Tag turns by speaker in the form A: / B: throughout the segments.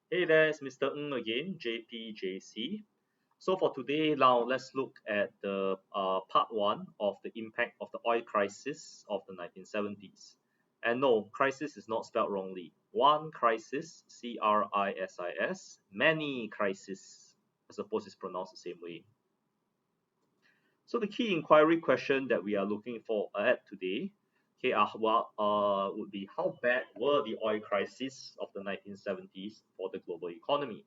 A: Hey there, it's Mr. Ng again, JPJC. So for today, now let's look at the part one of the impact of the oil crisis of the 1970s. And no, crisis is not spelled wrongly. One crisis, CRISIS, many crises, I suppose it's pronounced the same way. So the key inquiry question that we are looking for at today, okay, would be how bad were the oil crisis of the 1970s for the global economy?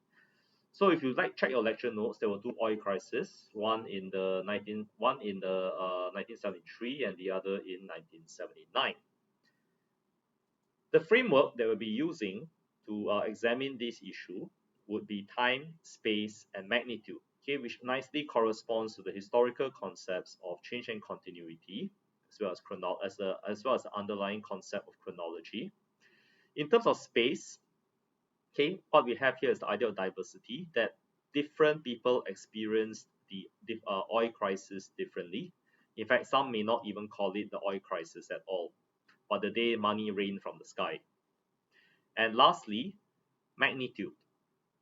A: So if you like check your lecture notes, there were two oil crises, one in the 1973 and the other in 1979. The framework that we'll be using to examine this issue would be time, space, and magnitude, okay, which nicely corresponds to the historical concepts of change and continuity, as well as the underlying concept of chronology. In terms of space, okay, what we have here is the idea of diversity, that different people experience the oil crisis differently. In fact, some may not even call it the oil crisis at all, but the day money rained from the sky. And lastly, magnitude.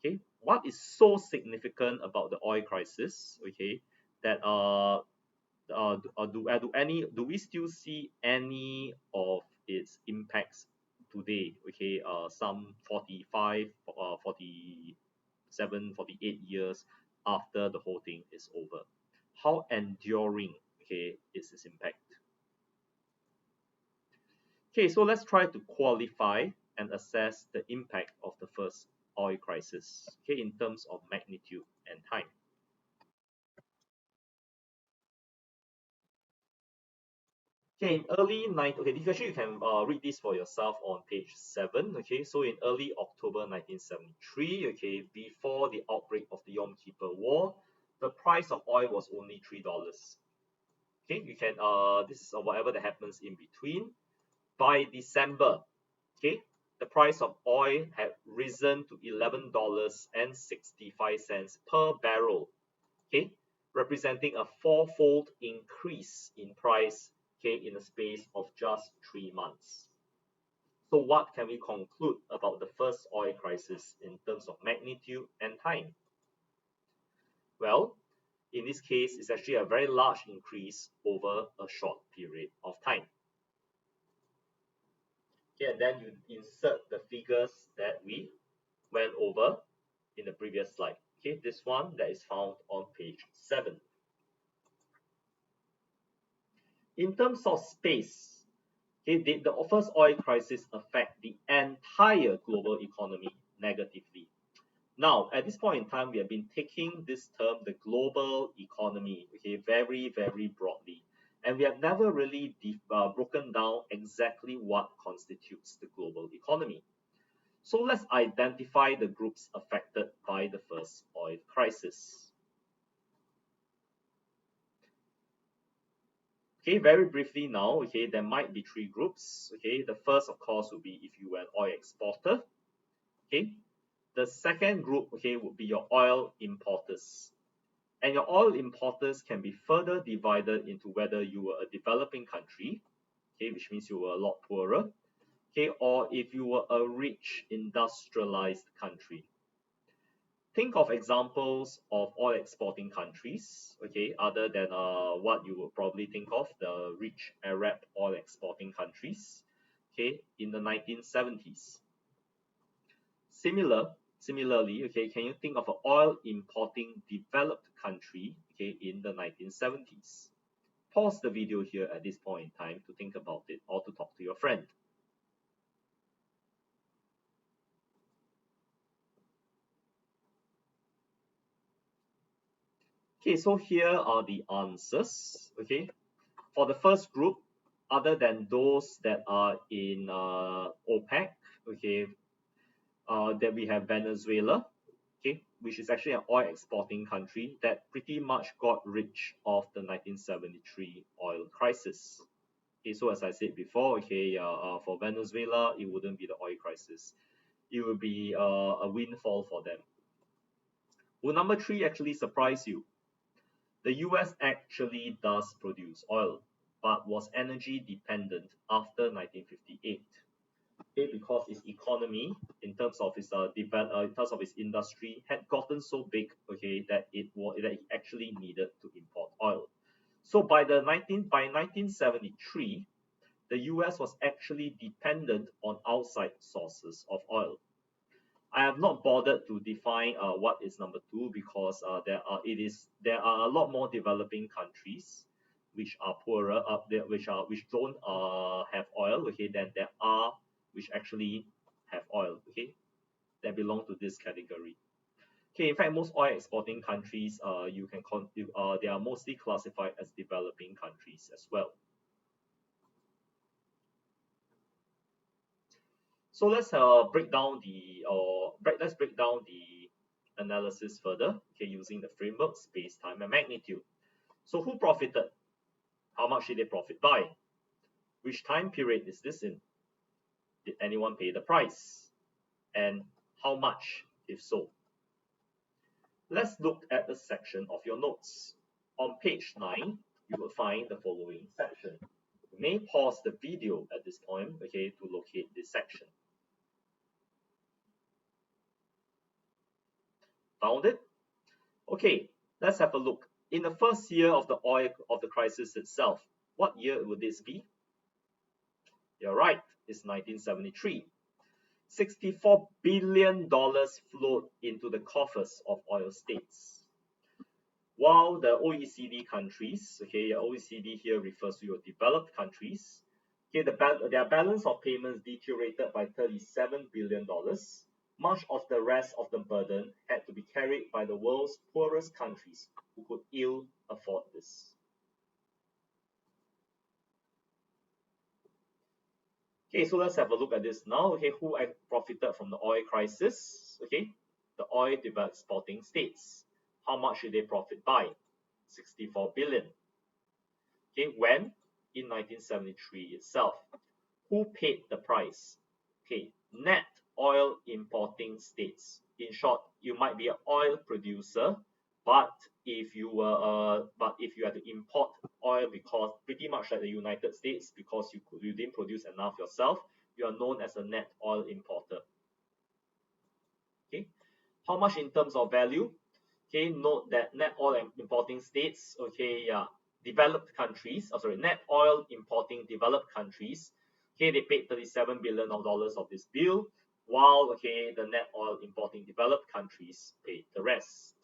A: Okay, what is so significant about the oil crisis? Okay, that do we still see any of its impacts today? Okay, some 45, 47, 48 years after the whole thing is over. How enduring, okay, is its impact? Okay, so let's try to qualify and assess the impact of the first oil crisis, okay, in terms of magnitude and time. Okay, in early night. Okay, actually you can read this for yourself on page 7. Okay, so in early October 1973, okay, before the outbreak of the Yom Kippur War, the price of oil was only $3. Okay, you can this is whatever that happens in between. By December, okay, the price of oil had risen to $11.65 per barrel, okay, representing a fourfold increase in price, okay, in the space of just 3 months. So what can we conclude about the first oil crisis in terms of magnitude and time? Well, in this case, it's actually a very large increase over a short period of time. Okay, and then you insert the figures that we went over in the previous slide. Okay, this one that is found on page 7. In terms of space, okay, did the first oil crisis affect the entire global economy negatively? Now, at this point in time, we have been taking this term, the global economy, okay, very, very broadly. And we have never really broken down exactly what constitutes the global economy. So let's identify the groups affected by the first oil crisis. Okay, very briefly now, okay, there might be three groups. Okay, the first, of course, would be if you were an oil exporter. Okay, the second group, okay, would be your oil importers. And your oil importers can be further divided into whether you were a developing country, okay, which means you were a lot poorer, okay, or if you were a rich industrialized country. Think of examples of oil exporting countries, okay, other than what you would probably think of, the rich Arab oil exporting countries, okay, in the 1970s. Similarly, okay, can you think of an oil importing developed country, okay, in the 1970s? Pause the video here at this point in time to think about it or to talk to your friend. Okay, so here are the answers. Okay, for the first group, other than those that are in OPEC, okay, then we have Venezuela, okay, which is actually an oil exporting country that pretty much got rich of the 1973 oil crisis. Okay, so as I said before, okay, for Venezuela, it wouldn't be the oil crisis. It would be a windfall for them. Will number 3 actually surprise you? The US actually does produce oil, but was energy dependent after 1958. okay, because its economy, in terms of its in terms of its industry, had gotten so big, okay, that it actually needed to import oil. So by 1973, the US was actually dependent on outside sources of oil. I have not bothered to define what is number two, because there are a lot more developing countries which are poorer up there, which don't have oil, okay, than there are which actually have oil, okay, that belong to this category. Okay, in fact, most oil exporting countries, they are mostly classified as developing countries as well. So let's break down the analysis further, okay, using the framework space, time, and magnitude. So who profited? How much did they profit by? Which time period is this in? Did anyone pay the price? And how much, if so? Let's look at the section of your notes. On page 9, you will find the following section. You may pause the video at this point, okay, to locate this section. Found it? Okay, let's have a look. In the first year of the oil of the crisis itself, what year would this be? You're right, it's 1973. $64 billion flowed into the coffers of oil states. While the OECD countries, okay, OECD here refers to your developed countries, okay, their balance of payments deteriorated by $37 billion. Much of the rest of the burden had to be carried by the world's poorest countries who could ill afford this. Okay, so let's have a look at this now. Okay, who profited from the oil crisis? Okay, the oil developed exporting states. How much did they profit by? 64 billion. Okay, when? In 1973 itself. Who paid the price? Okay, net oil importing states. In short, you might be an oil producer, but if you had to import oil, because pretty much like the United States, because you didn't produce enough yourself, you are known as a net oil importer. Okay, how much in terms of value? Okay, note that net oil importing states, okay, yeah, developed countries, net oil importing developed countries, okay, they paid $37 billion of this bill, while, okay, the net oil importing developed countries paid the rest.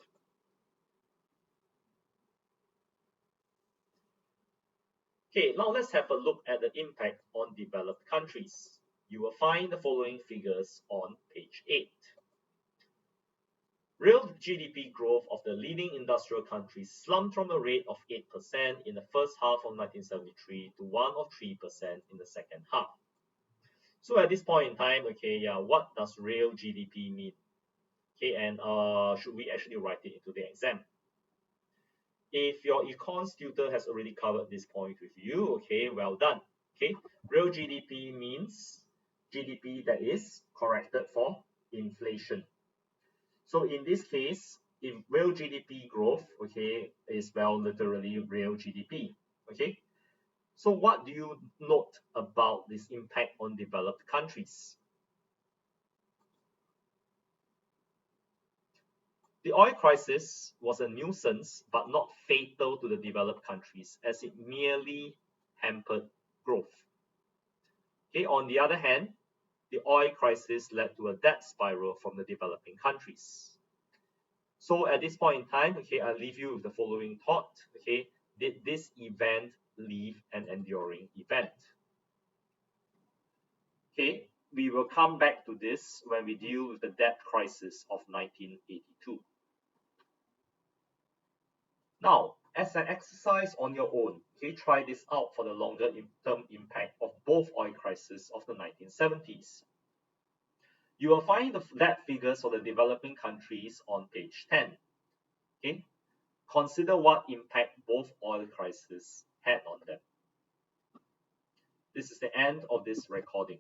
A: Okay, now let's have a look at the impact on developed countries. You will find the following figures on page 8. Real GDP growth of the leading industrial countries slumped from a rate of 8% in the first half of 1973 to 1 or 3% in the second half. So at this point in time, okay, yeah, what does real GDP mean? Okay, and should we actually write it into the exam? If your econs tutor has already covered this point with you, okay, well done. Okay, real GDP means GDP that is corrected for inflation. So in this case, if real GDP growth, okay, is literally real GDP, okay. So what do you note about this impact on developed countries? The oil crisis was a nuisance, but not fatal to the developed countries, as it merely hampered growth. Okay, on the other hand, the oil crisis led to a debt spiral from the developing countries. So at this point in time, okay, I'll leave you with the following thought. Okay, did this event leave an enduring event? Okay, we will come back to this when we deal with the debt crisis of 1982. Now, as an exercise on your own, okay, try this out for the longer term impact of both oil crises of the 1970s. You will find the debt figures for the developing countries on page 10. Okay, consider what impact both oil crises had on them. This is the end of this recording.